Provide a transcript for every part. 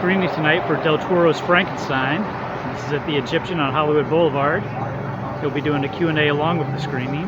screening tonight for Del Toro's Frankenstein. This is at the Egyptian on Hollywood Boulevard. He'll be doing a Q&A along with the screening.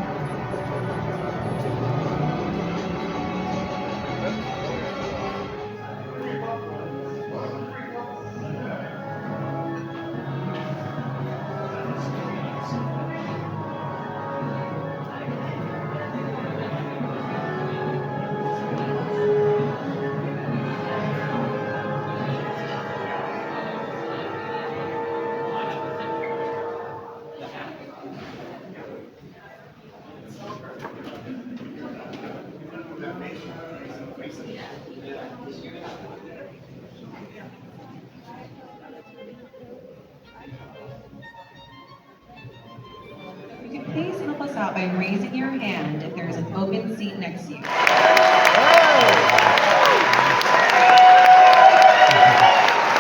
Would you please help us out by raising your hand if there is an open seat next to you?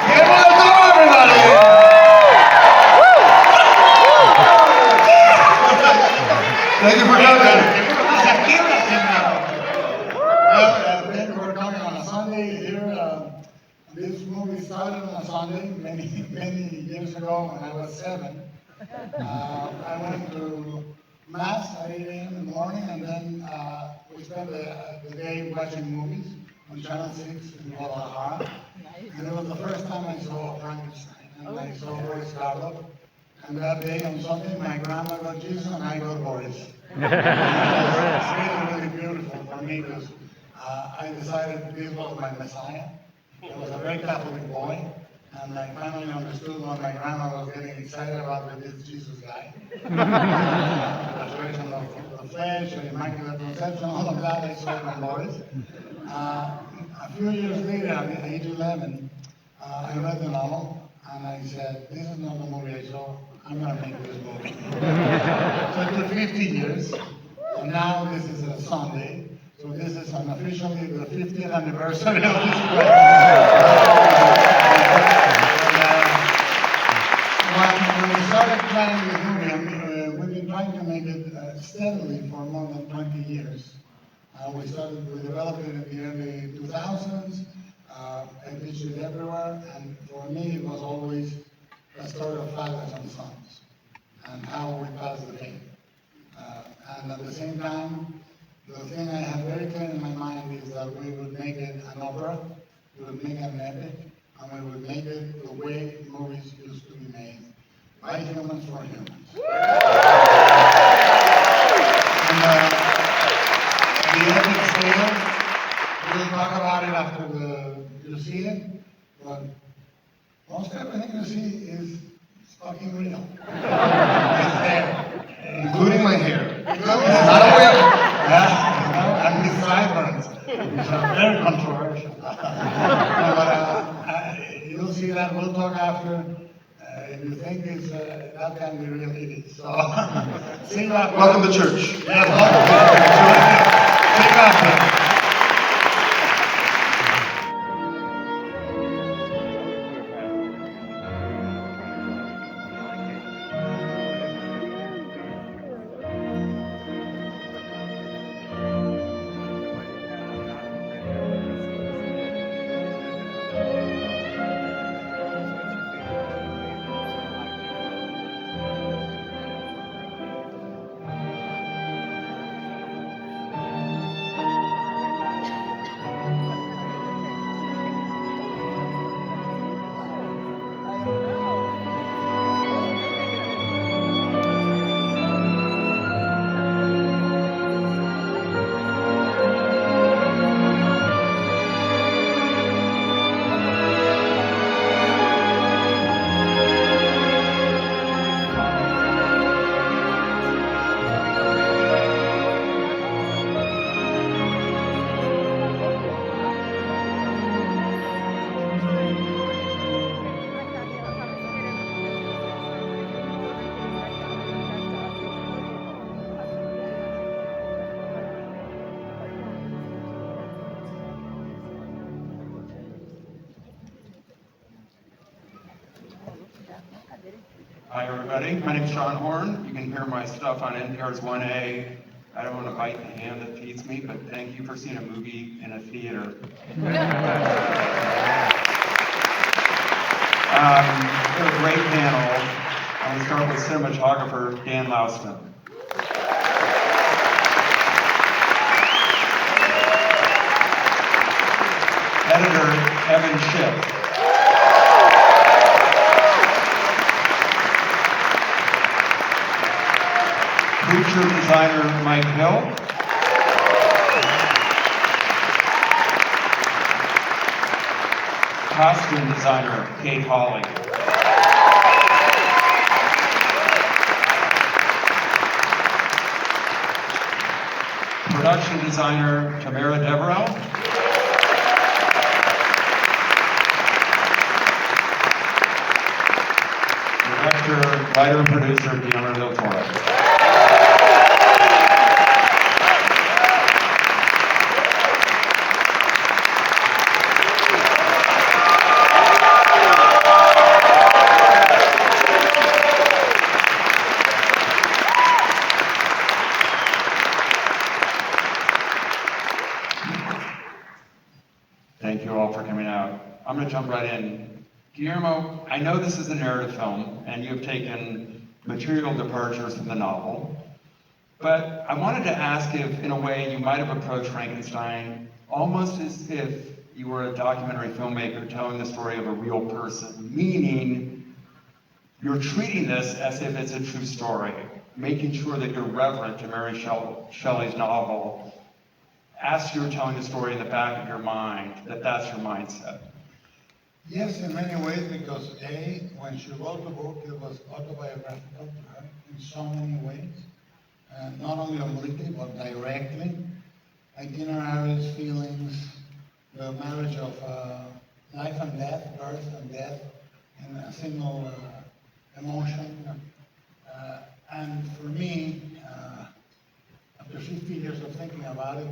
Guillermo del Toro, everybody! Thank you for coming. Thank you for coming on a Sunday here. This movie started on a Sunday many years ago when I was 7. I went to Mass at 8 a.m. in the morning, and then we spent the day watching movies on Channel 6 in Guadalajara. And it was the first time I saw Frankenstein, and I saw Boris Karloff. And that day on Sunday, my grandma got Jesus and I got Boris. It was really beautiful for me because I decided this was my Messiah. I was a very Catholic boy. And I finally understood when my grandma was getting excited about this Jesus guy. The resurrection of the flesh, the Immaculate Conception, all of that I saw in Boris. A few years later, at age 11, I read the novel, and I said, this is not the movie I saw, I'm going to make this movie. So it took 50 years, and now this is a Sunday, so this is officially the 50th anniversary of this play. When we started planning this movie, we've been trying to make it steadily for more than 20 years. We developed it in the early 2000s, and pitched it everywhere, and for me it was always a story of fathers and sons, and how we pass the faith. And at the same time, the thing I have very clear in my mind is that we would make it an opera, we would make it an epic, and we would make it the way movies used to be made, by humans for humans. And the epic scale, we'll talk about it after you see it, but most everything you see is fucking real. It's there. Including my hair. It's not a wig. Yeah, and these sideburns, which are very controversial. But you'll see that, we'll talk after. If you think it's, that can be really easy. So, see you after. Welcome to church. Yes, welcome to church. See you after. Hi, everybody. My name's Sean Horn. You can hear my stuff on NPR's 1A. I don't want to bite the hand that feeds me, but thank you for seeing a movie in a theater. We have a great panel. I'm going to start with cinematographer Dan Louston. Editor Evan Schiff. Creature designer Mike Hill. Costume designer Kate Hawley. Production designer Tamara Deverell. Director, writer, and producer Guillermo del Toro. Thank you all for coming out. I'm going to jump right in. Guillermo, I know this is a narrative film, and you have taken material departures from the novel, but I wanted to ask if, in a way, you might have approached Frankenstein almost as if you were a documentary filmmaker telling the story of a real person, meaning you're treating this as if it's a true story, making sure that you're reverent to Mary Shelley's novel, as you're telling the story in the back of your mind, that's your mindset. Yes, in many ways, because when she wrote the book, it was autobiographical to her in so many ways, not only obliquely, but directly. Itineraries, feelings, the marriage of life and death, birth and death, in a single emotion. And for me, after 50 years of thinking about it,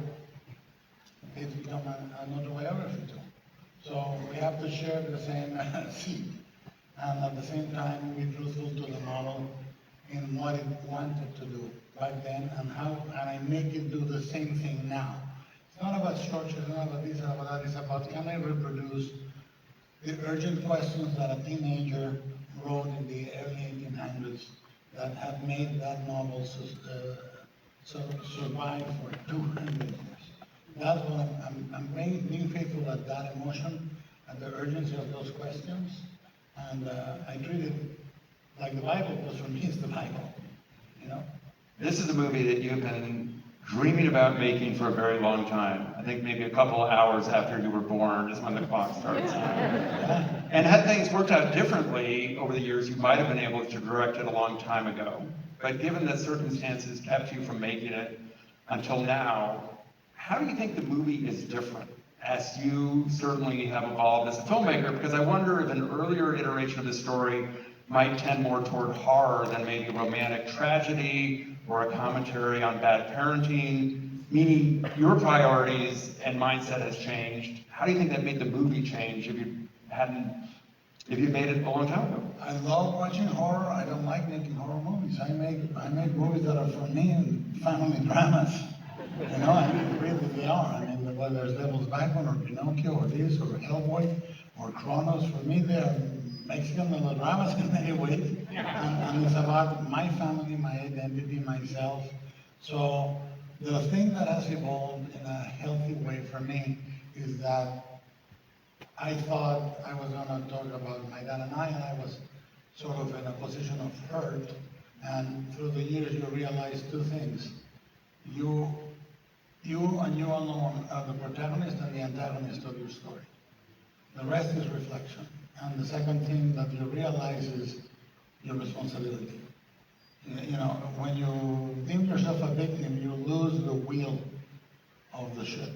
it's become an autobiography too. So we have to share the same seed, and at the same time be truthful to the model in what it wanted to do back then, and I make it do the same thing now. It's not about structure, it's not about this, it's not about that, it's about can I reproduce the urgent questions that a teenager wrote in the early 1800s that have made that novel survive for 200 years. That's what I'm being faithful at that emotion, at the urgency of those questions, and I treat it like the Bible, because for me it's the Bible, you know? This is a movie that you've been dreaming about making for a very long time. I think maybe a couple of hours after you were born is when the clock starts. And had things worked out differently over the years, you might have been able to direct it a long time ago. But given that circumstances kept you from making it until now, how do you think the movie is different as you certainly have evolved as a filmmaker? Because I wonder if an earlier iteration of the story might tend more toward horror than maybe romantic tragedy or a commentary on bad parenting, meaning your priorities and mindset has changed. How do you think that made the movie change if you made it a long time ago? I love watching horror. I don't like making horror movies. I make movies that are for me and family dramas. You know, I mean, really they are. I mean, whether it's Devil's Backbone or Pinocchio or this or Hellboy or Kronos, for me they're Mexican melodramas in many ways. And it's about my family, my identity, myself. So the thing that has evolved in a healthy way for me is that I thought I was going to talk about my dad and I was sort of in a position of hurt. And through the years, you realize two things. You and you alone are the protagonist and the antagonist of your story. The rest is reflection. And the second thing that you realize is your responsibility. You know, when you deem yourself a victim, you lose the wheel of the ship.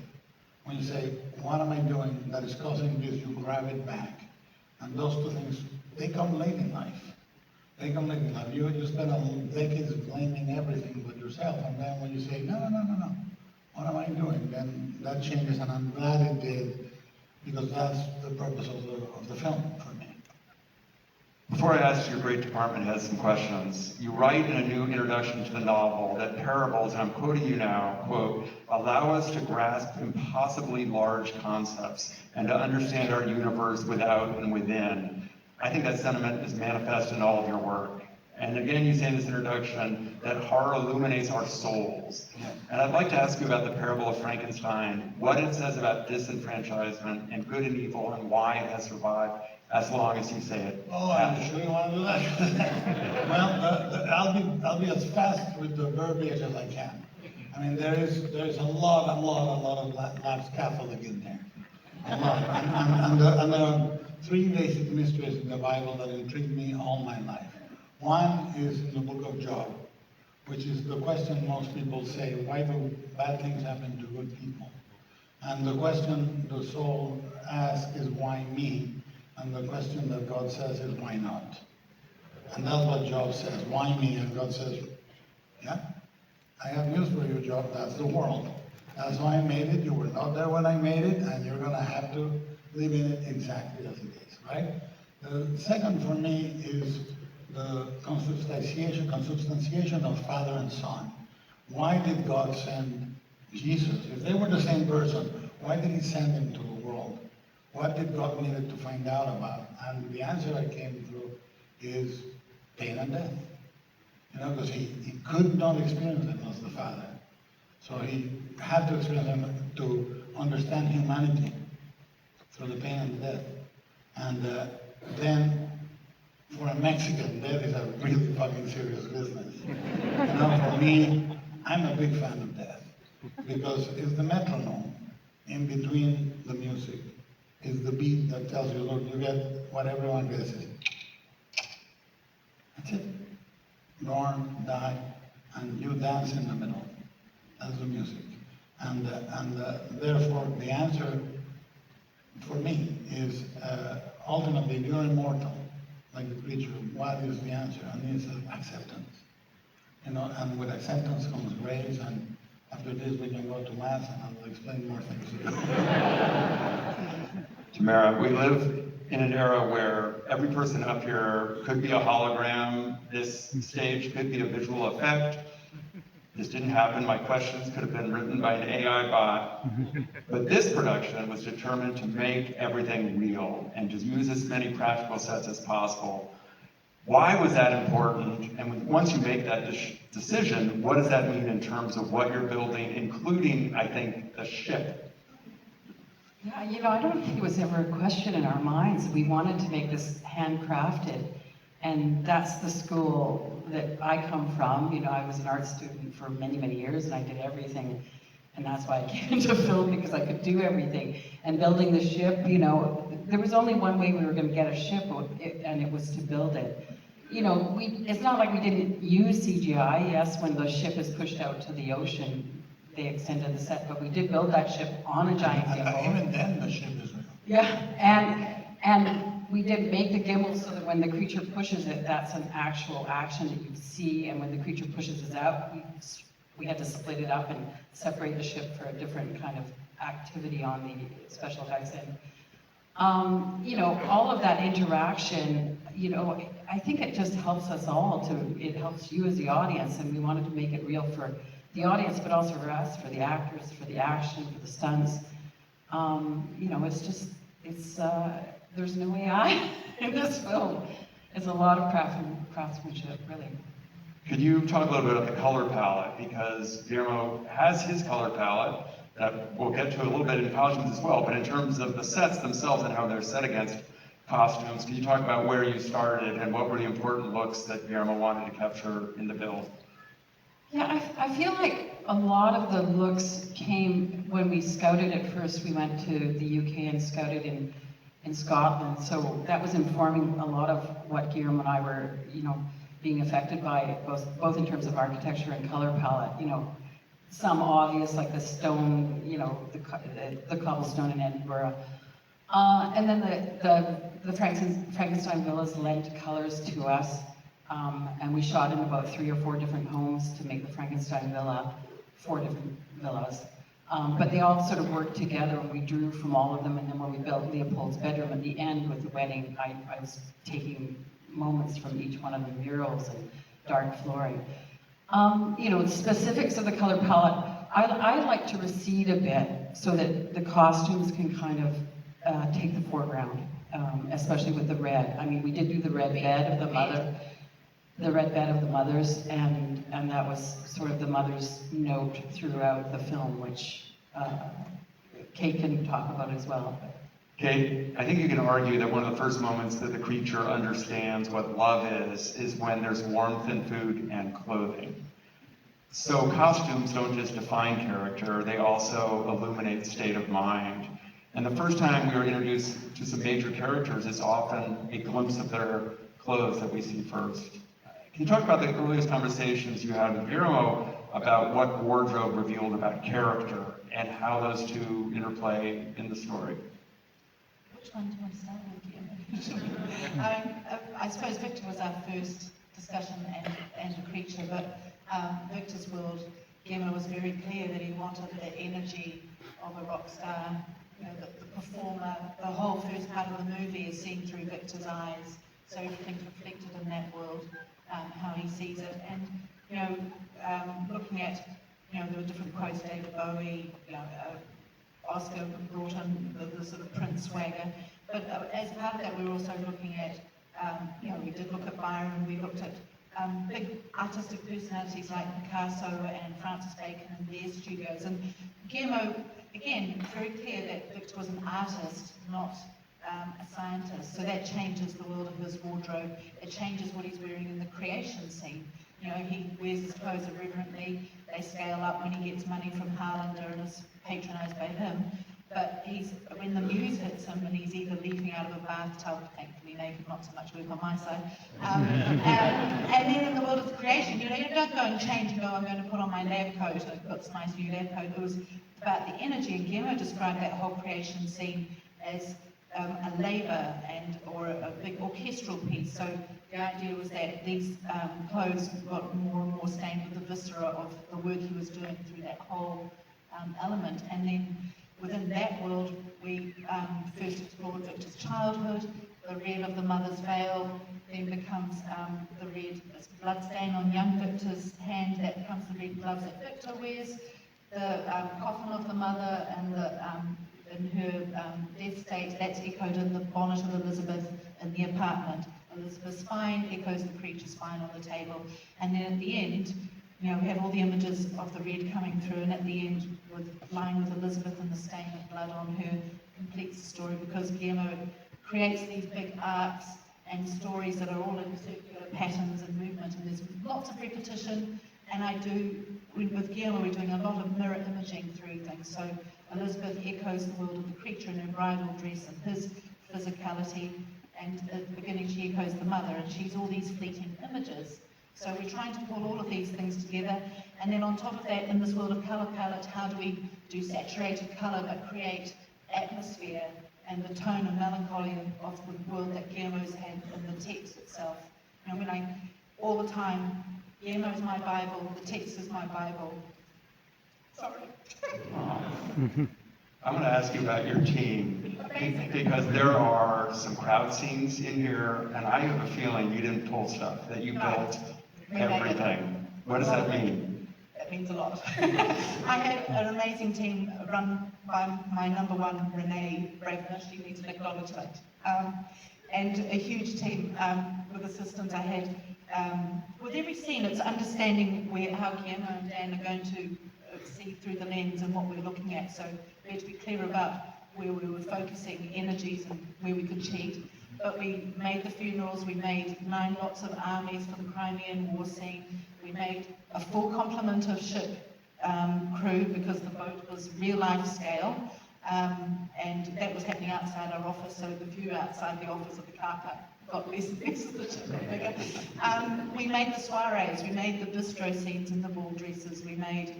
When you say, what am I doing that is causing this, you grab it back. And those two things, they come late in life. They come late in life. You spend decades blaming everything but yourself. And then when you say, no, what am I doing? Then that changes, and I'm glad it did, because that's the purpose of the film for me. Before I ask your great department head some questions, you write in a new introduction to the novel that parables, and I'm quoting you now, quote, allow us to grasp impossibly large concepts and to understand our universe without and within. I think that sentiment is manifest in all of your work. And again, you say in this introduction that horror illuminates our souls. And I'd like to ask you about the parable of Frankenstein, what it says about disenfranchisement and good and evil, and why it has survived as long as you say it. Oh, I'm sure you want to do that. Well, I'll be as fast with the verbiage as I can. I mean, there's a lot of lapsed Catholic in there. A lot. And there are three basic mysteries in the Bible that intrigue me all my life. One is in the book of Job, which is the question most people say, why do bad things happen to good people? And the question the soul asks is, why me? And the question that God says is, why not? And that's what Job says, why me? And God says, yeah, I have news for you, Job, that's the world. That's why I made it, you were not there when I made it, and you're gonna have to live in it exactly as it is, right? The second for me is the consubstantiation of Father and Son. Why did God send Jesus? If they were the same person, why did he send him to the world? What did God needed to find out about? And the answer I came through is pain and death. You know, because he could not experience them as the Father. So he had to experience them to understand humanity through the pain and death. And then for a Mexican, death is a really fucking serious business. You know, for me, I'm a big fan of death because it's the metronome in between the music. It's the beat that tells you, look, you get what everyone gets. That's it. Born, die, and you dance in the middle. That's the music. And therefore, the answer for me is ultimately, you're immortal. Like the preacher, what is the answer? And he says, acceptance. You know, and with acceptance comes grace, and after this we can go to Mass and I'll explain more things to you. Tamara, we live in an era where every person up here could be a hologram, this stage could be a visual effect. This didn't happen, my questions could have been written by an AI bot. But this production was determined to make everything real and just use as many practical sets as possible. Why was that important? And once you make that decision, what does that mean in terms of what you're building, including, I think, the ship? Yeah, you know, I don't think it was ever a question in our minds. We wanted to make this handcrafted, and that's the school that I come from. You know, I was an art student for many, many years, and I did everything, and that's why I came into film, because I could do everything. And building the ship, you know, there was only one way we were going to get a ship, and it was to build it. You know, it's not like we didn't use CGI. Yes, when the ship is pushed out to the ocean, they extended the set, but we did build that ship on a giant gimbal. Even then, the ship is real. Yeah, and we did make the gimbal so that when the creature pushes it, that's an actual action that you see, and when the creature pushes it out, we had to split it up and separate the ship for a different kind of activity on the special effects end. You know, all of that interaction, you know, I think it just helps us all it helps you as the audience, and we wanted to make it real for the audience, but also for us, for the actors, for the action, for the stunts. You know, there's no AI in this film. It's a lot of craftsmanship, really. Could you talk a little bit about the color palette? Because Guillermo has his color palette that we'll get to a little bit in costumes as well, but in terms of the sets themselves and how they're set against costumes, can you talk about where you started and what were the important looks that Guillermo wanted to capture in the build? Yeah, I feel like a lot of the looks came when we scouted at first. We went to the UK and scouted in Scotland, so that was informing a lot of what Guillermo and I were, you know, being affected by, both in terms of architecture and color palette. You know, some obvious, like the stone, you know, the cobblestone in Edinburgh. And then the Frankenstein villas lent colors to us. And we shot in about 3 or 4 different homes to make the Frankenstein villa, 4 different villas. But they all sort of worked together, and we drew from all of them. And then when we built Leopold's bedroom at the end with the wedding, I was taking moments from each one of the murals and dark flooring. You know, the specifics of the color palette, I like to recede a bit so that the costumes can kind of take the foreground. especially with the red. I mean, we did do the red bed of the mother, the red bed of the mothers, and that was sort of the mother's note throughout the film, which Kate can talk about as well. Kate, I think you can argue that one of the first moments that the creature understands what love is when there's warmth in food and clothing. So costumes don't just define character, they also illuminate state of mind. And the first time we were introduced to some major characters, it's often a glimpse of their clothes that we see first. Can you talk about the earliest conversations you had with Guillermo about what wardrobe revealed about character and how those two interplay in the story? Which one do you want to start with, Guillermo? I suppose Victor was our first discussion and a creature, but Victor's world, Guillermo was very clear that he wanted the energy of a rock star, you know, the performer. The whole first part of the movie is seen through Victor's eyes, so everything's reflected in that world, how he sees it. And, you know, looking at, you know, there were different quotes, David Bowie, you know, Oscar brought in the sort of Prince swagger. But as part of that, we were also looking at, you know, we did look at Byron, we looked at big artistic personalities like Picasso and Francis Bacon and their studios. And Guillermo, again, very clear that Victor was an artist, not a scientist. So that changes the world of his wardrobe. It changes what he's wearing in the creation scene. You know, he wears his clothes irreverently. They scale up when he gets money from Harlander and is patronised by him. But when the muse hits him and he's either leaping out of a bathtub, thankfully naked, not so much work on my side, and then in the world of creation, you know, you don't go and change and go, I'm going to put on my lab coat, and I've got this nice new lab coat. It was about the energy, and Guillermo described that whole creation scene as a labour or a big orchestral piece. So the idea was that these clothes got more and more stained with the viscera of the work he was doing through that whole element. And then within that world, we first explored Victor's childhood. The red of the mother's veil then becomes the red bloodstain on young Victor's hand. That becomes the red gloves that Victor wears. The coffin of the mother and in her death state, that's echoed in the bonnet of Elizabeth in the apartment. Elizabeth's spine echoes the creature's spine on the table. And then at the end, you know, we have all the images of the red coming through, and at the end, lying with Elizabeth and the stain of blood on her, completes the story, because Guillermo creates these big arcs and stories that are all in circular patterns and movement, and there's lots of repetition. And with Guillermo, we're doing a lot of mirror imaging through things. So Elizabeth echoes the world of the creature in her bridal dress and his physicality, and at the beginning she echoes the mother, and she's all these fleeting images. So we're trying to pull all of these things together, and then on top of that, in this world of colour palette, how do we do saturated colour but create atmosphere and the tone and melancholy of the world that Guillermo's had in the text itself. You know, all the time, Guillermo's my Bible, the text is my Bible. Sorry. I'm going to ask you about your team, because there are some crowd scenes in here, and I have a feeling you didn't pull stuff, that you built everything. What does that mean? That means a lot. I had an amazing team run by my number one, Renee Bravner. She needs an acknowledgement. And a huge team with assistants. I had, with every scene, it's understanding how Guillermo and Dan are going to see through the lens and what we're looking at. So we had to be clear about where we were focusing energies and where we could cheat. But we made the funerals, we made 9 lots of armies for the Crimean War scene. We made a full complement of ship crew, because the boat was real life scale. And that was happening outside our office, so the view outside the office of the car park got less and less as the ship got bigger. We made the soirees, we made the bistro scenes in the ball dresses, we made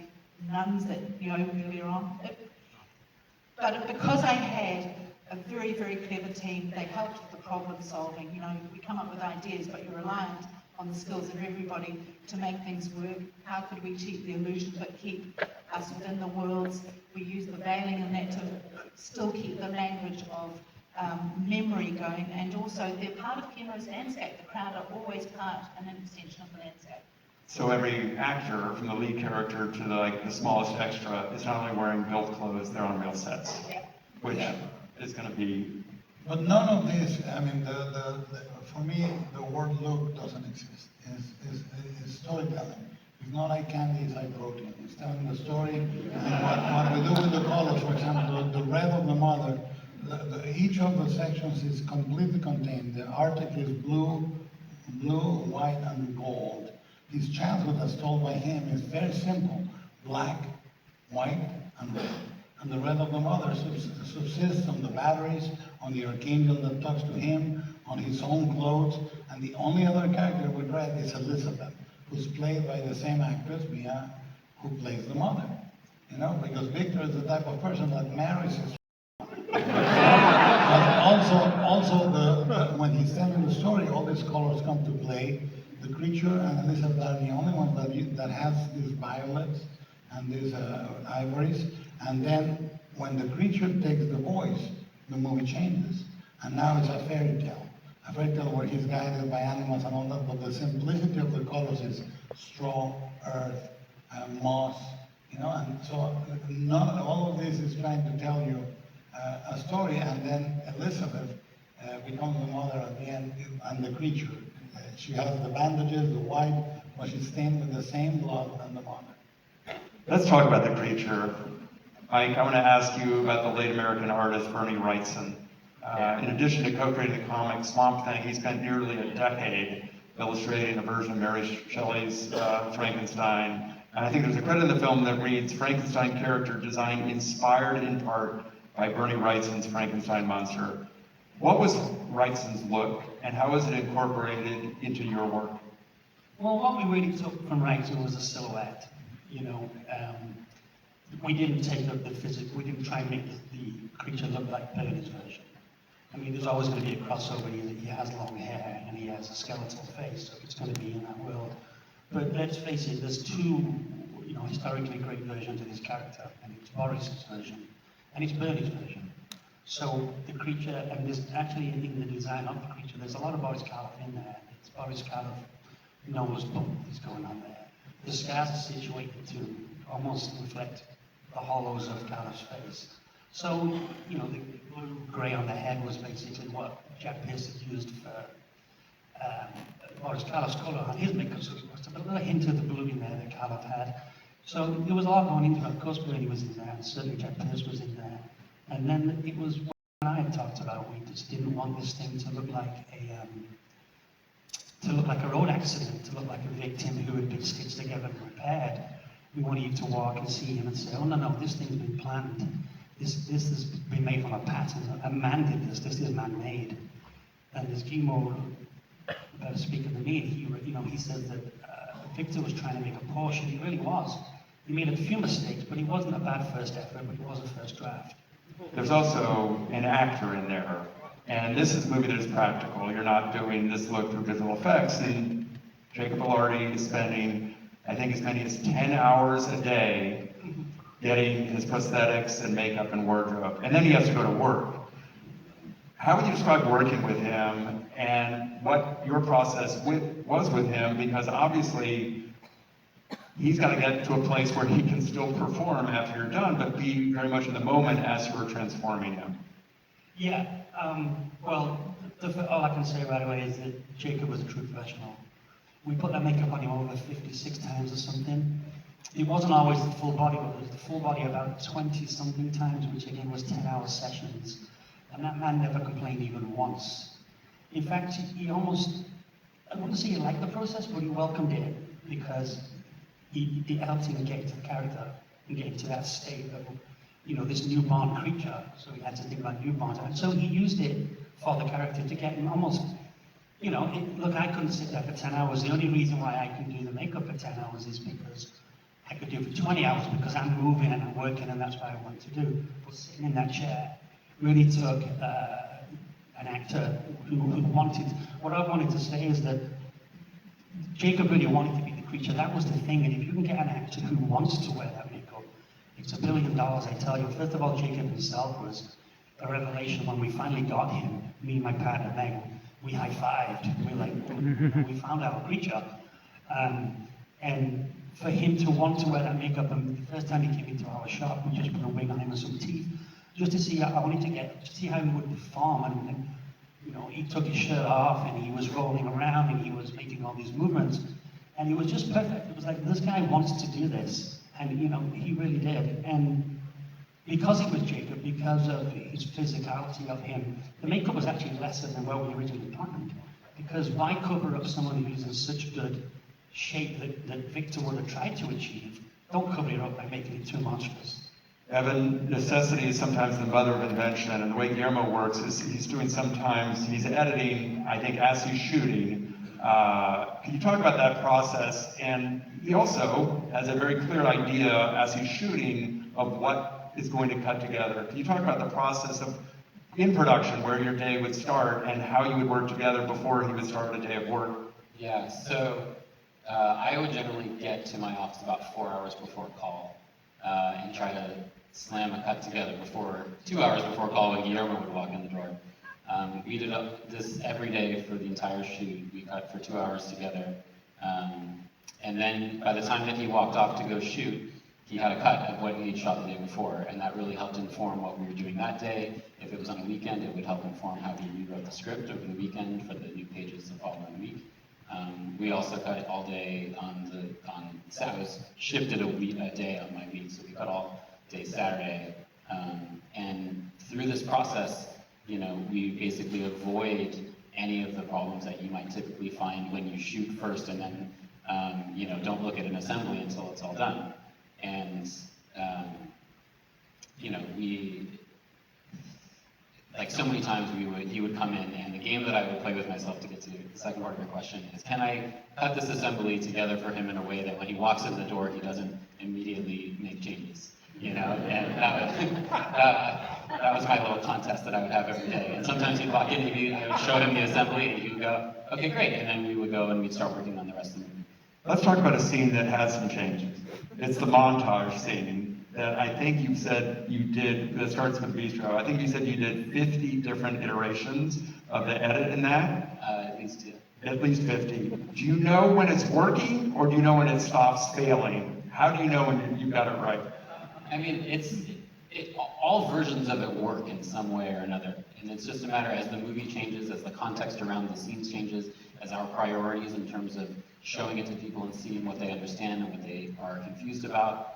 nuns that, you know, earlier on. But because I had a very, very clever team, they helped with the problem solving. You know, we come up with ideas, but you're reliant on the skills of everybody to make things work. How could we cheat the illusion but keep us within the worlds? We use the veiling and that to still keep the language of memory going, and also they're part of Guillermo's landscape. The crowd are always part and an extension of the landscape. So every actor, from the lead character to the smallest extra, is not only wearing built clothes, they're on real sets, Yeah. which is going to be But none of this, I mean, for me, the word look doesn't exist. It's storytelling. It's not eye candy, it's eye protein. It's telling the story. And what we do with the colors, for example, the red of the mother, each of the sections is completely contained. The Arctic is blue, white, and gold. His childhood, as told by him, is very simple: black, white, and red. And the red of the mother subsists on the batteries, on the archangel that talks to him, on his own clothes. And the only other character with red is Elizabeth, who's played by the same actress, Mia, who plays the mother. You know, because Victor is the type of person that marries his. But also when he's telling the story, all these colors come to play. The creature and Elizabeth are the only ones that has these violets and these ivories. And then when the creature takes the voice, the movie changes. And now it's a fairy tale. A fairy tale where he's guided by animals and all that, but the simplicity of the colors is straw, earth, moss, you know, and so all of this is trying to tell you a story, and then Elizabeth becomes the mother at the end, and the creature. She has the bandages, the white, but she's stained with the same blood than the mother. Let's talk about the creature. Mike, I want to ask you about the late American artist Bernie Wrightson. In addition to co-creating the comic Swamp Thing, he spent nearly a decade illustrating a version of Mary Shelley's Frankenstein. And I think there's a credit in the film that reads, Frankenstein character design inspired in part by Bernie Wrightson's Frankenstein monster. What was Wrightson's look, and how was it incorporated into your work? Well, what we really took from Wrightson was a silhouette. You know, we didn't take up the physics, we didn't try and make the creature look like Bernie's version. I mean, there's always going to be a crossover here that he has long hair and he has a skeletal face, so it's going to be in that world. But let's face it, there's two, you know, historically great versions of this character, and it's Boris's version, and it's Bernie's version. So the creature, and there's actually in the design of the creature, there's a lot of Boris Karloff in there. It's Boris Karloff nose bump is going on there. The scars are situated to almost reflect the hollows of Karloff's face. So, you know, the blue grey on the head was basically what Jack Pierce had used for Boris Karloff's colour on his makeup, so it was a little hint of the blue in there that Karloff had. So there was a lot going into it. Of course, Bernie was in there, and certainly Jack Pierce was in there. And then it was what I had talked about. We just didn't want this thing to look like a road accident, to look like a victim who had been stitched together and repaired. We wanted you to walk and see him and say, oh no, this thing's been planned. This has been made from a pattern. A man did this. This is man-made. And as Guillermo, better speaker than me, he said that Victor was trying to make a Porsche. He really was. He made a few mistakes, but he wasn't a bad first effort, but he was a first draft. There's also an actor in there, and this is a movie that is practical. You're not doing this look through visual effects, and Jacob Elordi is spending, I think as many as 10 hours a day getting his prosthetics and makeup and wardrobe, and then he has to go to work. How would you describe working with him, and what your process was with him? Because obviously, he's got to get to a place where he can still perform after you're done, but be very much in the moment as you're transforming him. Yeah, well, all I can say right away is that Jacob was a true professional. We put that makeup on him over 56 times or something. It wasn't always the full body, but it was the full body about 20-something times, which again was 10-hour sessions. And that man never complained even once. In fact, he almost, I wouldn't say he liked the process, but he welcomed it, because it helped him get into the character and get into that state of, you know, this newborn creature. So he had to think about newborns. And so he used it for the character to get him almost, you know, look, I couldn't sit there for 10 hours. The only reason why I can do the makeup for 10 hours is because I could do it for 20 hours because I'm moving and I'm working, and that's what I want to do. But sitting in that chair really took an actor who wanted, what I wanted to say is that Jacob really wanted to be the creature. That was the thing, and if you can get an actor who wants to wear that makeup, it's $1 billion, I tell you. First of all, Jacob himself was a revelation when we finally got him, me and my partner Meg. We high-fived. We were like, we found our creature. And for him to want to wear that makeup, and the first time he came into our shop, we just put a wig on him and some teeth, just to see, I wanted to see how he would perform, and you know, he took his shirt off and he was rolling around and he was making all these movements, and he was just perfect. It was like, this guy wants to do this, and you know, he really did. And because it was Jacob, because of his physicality of him, the makeup was actually lesser than what we originally planned. Because why cover up someone who's in such good shape that Victor would have tried to achieve? Don't cover it up by making it too monstrous. Evan, necessity is sometimes the mother of invention, and the way Guillermo works is he's editing, I think, as he's shooting. Can you talk about that process? And he also has a very clear idea as he's shooting of what is going to cut together. Can you talk about the process of, in production, where your day would start and how you would work together before he would start a day of work? Yeah, so I would generally get to my office about 4 hours before call and try to slam a cut together 2 hours before call when Guillermo would walk in the door. We did this every day for the entire shoot. We cut for 2 hours together. And then by the time that he walked off to go shoot, he had a cut of what he had shot the day before, and that really helped inform what we were doing that day. If it was on a weekend, it would help inform how he rewrote the script over the weekend for the new pages the following week. We also cut all day so I was shifted a day on my week, so we cut all day Saturday. And through this process, you know, we basically avoid any of the problems that you might typically find when you shoot first and then, you know, don't look at an assembly until it's all done. And, you know, like so many times he would come in, and the game that I would play with myself to get to the second part of your question is, can I cut this assembly together for him in a way that when he walks in the door, he doesn't immediately make changes, you know? And that was my little contest that I would have every day. And sometimes he'd walk in, I would show him the assembly, and he would go, okay, great. And then we would go and we'd start working on the rest of the movie. Let's talk about a scene that has some changes. It's the montage scene that I think you said you did, that starts with Bistro. I think you said you did 50 different iterations of the edit in that? At least, yeah. At least 50. Do you know when it's working, or do you know when it stops failing? How do you know when you got it right? I mean, all versions of it work in some way or another. And it's just a matter, as the movie changes, as the context around the scenes changes, as our priorities in terms of showing it to people and seeing what they understand and what they are confused about,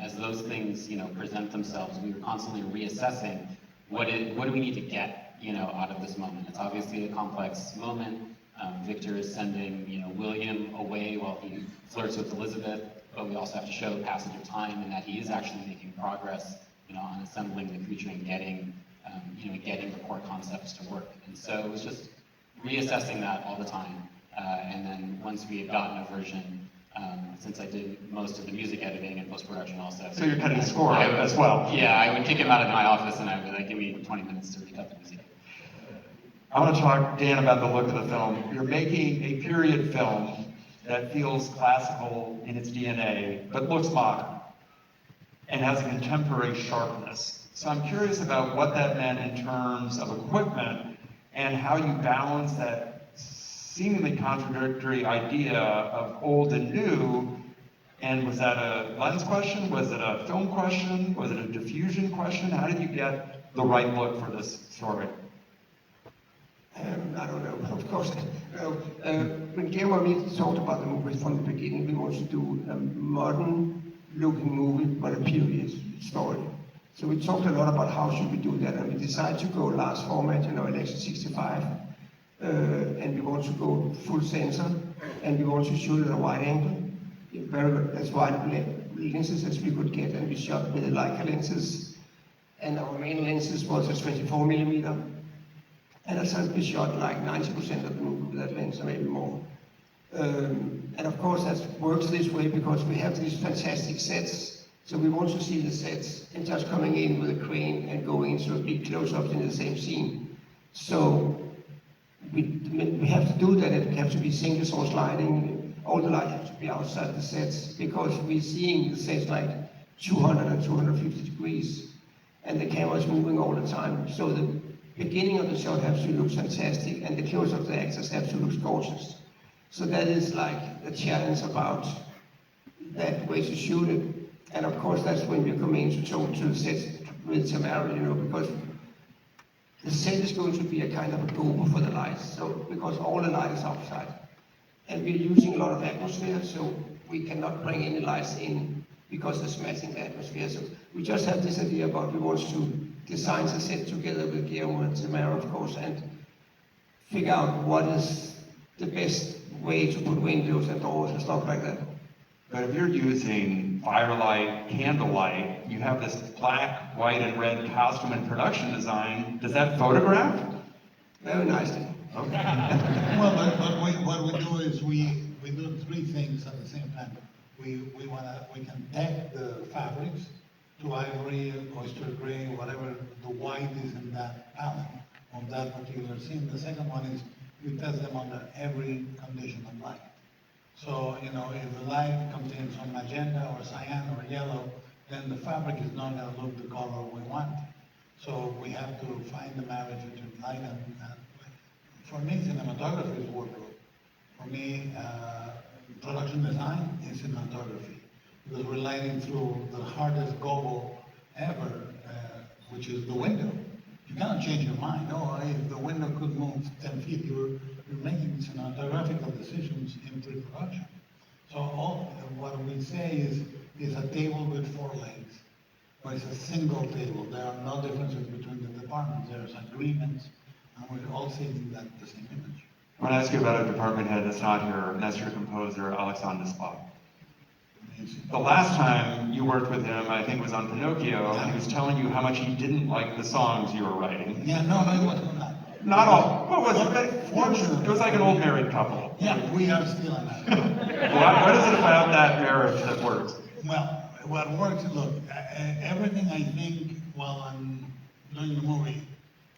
as those things, you know, present themselves, we were constantly reassessing what do we need to get, you know, out of this moment. It's obviously a complex moment. Victor is sending, you know, William away while he flirts with Elizabeth, but we also have to show the passage of time and that he is actually making progress, you know, on assembling the creature and getting, you know, getting the core concepts to work. And so it was just reassessing that all the time. And then once we had gotten a version, since I did most of the music editing and post-production also. So you're cutting score as well? Yeah, I would kick him out of my office and I would be like, give me 20 minutes to recut the music. I want to talk, Dan, about the look of the film. You're making a period film that feels classical in its DNA, but looks modern and has a contemporary sharpness. So I'm curious about what that meant in terms of equipment and how you balance that seemingly contradictory idea of old and new. And was that a lens question? Was it a film question? Was it a diffusion question? How did you get the right look for this story? I don't know, of course. When Guillermo and me talked about the movie from the beginning, we wanted to do a modern looking movie, but a period story. So we talked a lot about how should we do that, and we decided to go large format, you know, Alexa 65. And we want to go full sensor, and we want to shoot at a wide angle, as wide lenses as we could get, and we shot with the Leica lenses, and our main lenses was a 24mm, and I think we shot like 90% of the movie with that lens, or maybe more. And of course that works this way because we have these fantastic sets, so we want to see the sets and just coming in with a crane and going into a big close-ups in the same scene. So we have to do that. It has to be single source lighting. All the light has to be outside the sets because we're seeing the sets like 200 and 250 degrees, and the camera is moving all the time. So the beginning of the shot has to look fantastic, and the close of the actors have to look gorgeous. So that is like the challenge about that way to shoot it. And of course, that's when we come in to talk to the sets with Tamara, you know, because the set is going to be a kind of a goal for the lights. So because all the light is outside, and we're using a lot of atmosphere, so we cannot bring any lights in because it's matching the atmosphere. So we just have this idea about we want to design the set together with Guillermo and Tamara, of course, and figure out what is the best way to put windows and doors and stuff like that. But if you're using firelight, candlelight, you have this black, white, and red costume and production design. Does that photograph? Very nicely. Okay. Well, but what we do is we do three things at the same time. We can deck the fabrics to ivory, oyster gray, whatever the white is in that palette of that particular scene. The second one is we test them under every condition of light. So, you know, if the light contains some magenta or cyan or yellow, then the fabric is not going to look the color we want. So we have to find the marriage between light and for me, cinematography is wardrobe. For me, production design is cinematography. Because we're lighting through the hardest goggle ever, which is the window. You cannot change your mind. Oh, if the window could move 10 feet, you're making cinematographical decisions in pre-production. So what we say is a table with 4 legs, but it's a single table. There are no differences between the departments. There's agreements, and we're all seeing that the same image. I want to ask you about a department head that's not here, and that's your composer, Alexander Spot. The last time you worked with him, I think it was on Pinocchio, and he was telling you how much he didn't like the songs you were writing. Yeah, no, it wasn't that. Not all. What was it? Fortunately. It was like an old married couple. Yeah, we are still in that. What is it about that marriage that works? Well, what works, look, everything I think while I'm doing the movie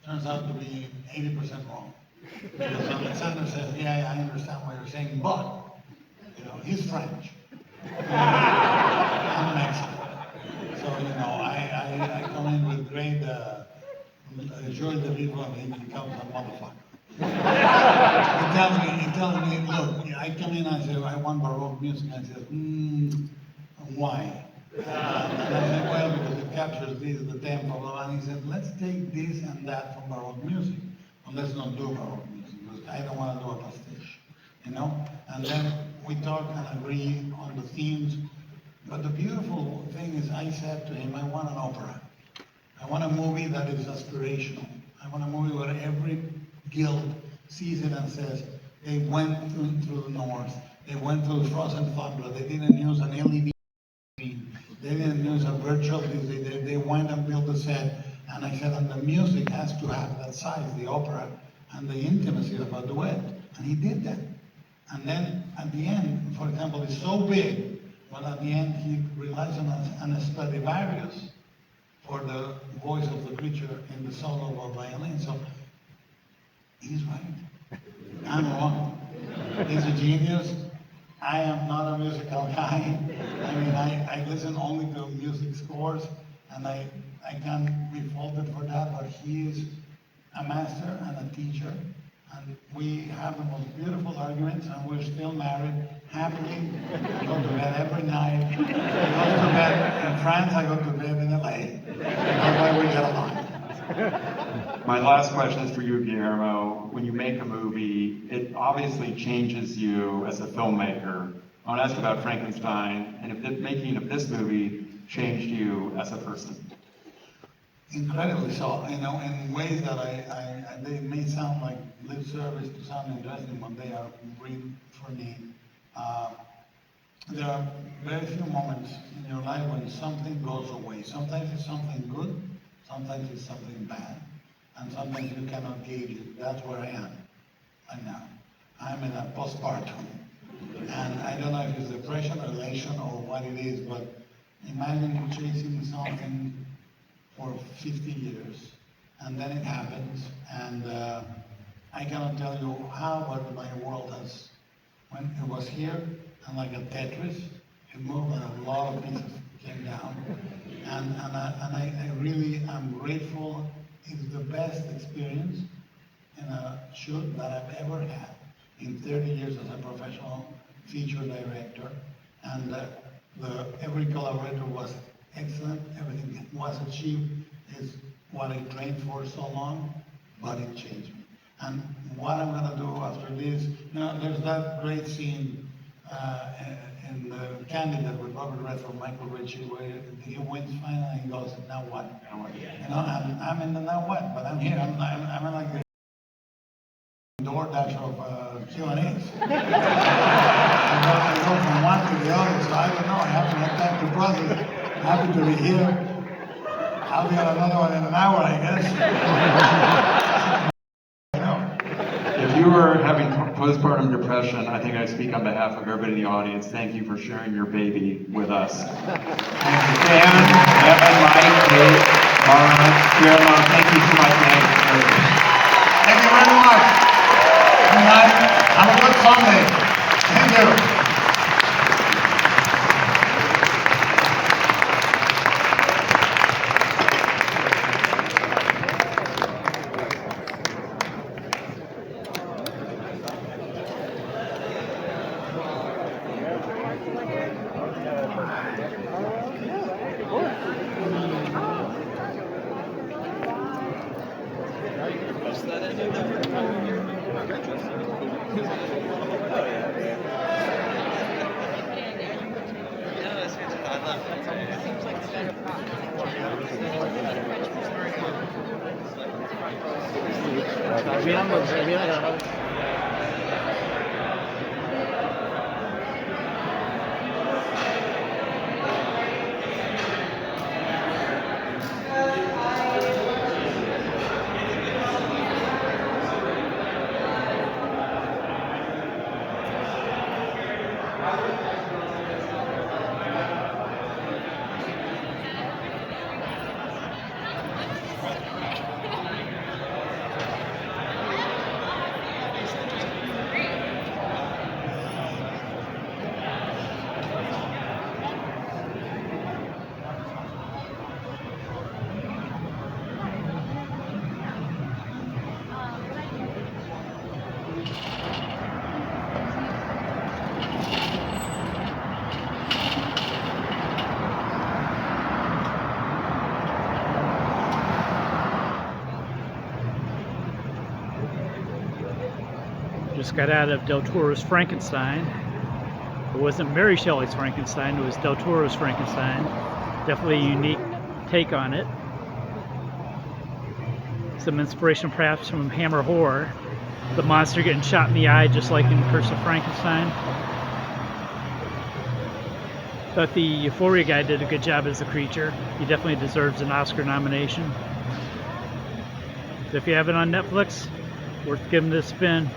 turns out to be 80% wrong. Because Alexander says, yeah, I understand what you're saying, but, you know, he's French. I'm Mexican. So, you know, I come in with great joy de vivre and he becomes a motherfucker. He tells me, look, I come in and I say, I want Baroque music. And I say, why? And I said, well, because it captures this, the tempo, blah, and he said, let's take this and that from Baroque music, but let's not do Baroque music, because I don't want to do a pastiche, you know? And then we talk and agree on the themes, but the beautiful thing is I said to him, I want an opera. I want a movie that is aspirational. I want a movie where every guild sees it and says, they went through the north, they went through frozen thunder, they didn't use an LED screen, they didn't use a virtual, they went and built a set, and I said, and the music has to have that size, the opera, and the intimacy of a duet, and he did that. And then at the end, for example, it's so big, but at the end he relies on a Stradivarius for the voice of the creature in the solo of violin. So he's right. I'm wrong. He's a genius. I am not a musical guy. I mean, I listen only to music scores, and I can't be faulted for that, but he is a master and a teacher. And we have the most beautiful arguments, and we're still married, happily. We go to bed every night. He goes to bed in France, I go to bed in LA. That's why we get along. My last question is for you, Guillermo. When you make a movie, it obviously changes you as a filmmaker. I want to ask about Frankenstein, and if the making of this movie changed you as a person. Incredibly so, you know, in ways that they may sound like lip service to sound interesting, but they are real for me. There are very few moments in your life when something goes away. Sometimes it's something good, sometimes it's something bad, and sometimes you cannot gauge it. That's where I am right now. I'm in a postpartum, and I don't know if it's depression, elation, or what it is, but imagine chasing something for 50 years, and then it happens, and I cannot tell you how, but my world has, when it was here, and like a Tetris, it moved and a lot of pieces came down, and I really am grateful. It's the best experience in a shoot that I've ever had in 30 years as a professional feature director, and every collaborator was excellent, everything was achieved is what I trained for so long, but it changed me. And what I'm gonna do after this, there's that great scene in the Candidate with Robert Redford, Michael Ritchie, where he wins finally and he goes, now what? I'm in the now what, but I'm here. I'm like the DoorDash of Q&As. I go from one to the other, so I don't know. I haven't had time to process it. Happy to be here. I'll be on another one in an hour, I guess. If you were having postpartum depression, I think I speak on behalf of everybody in the audience. Thank you for sharing your baby with us. Thank you. Dan, Evan, Mike, Kate, Mara, Guillermo, thank you so much, man. Thank you very much. Good night. Have a good Sunday. Thank you. Just got out of Del Toro's Frankenstein. It wasn't Mary Shelley's Frankenstein, it was Del Toro's Frankenstein. Definitely a unique take on it. Some inspiration perhaps from Hammer Horror. The monster getting shot in the eye just like in Curse of Frankenstein. Thought the Euphoria guy did a good job as the creature. He definitely deserves an Oscar nomination. So if you have it on Netflix, worth giving it a spin.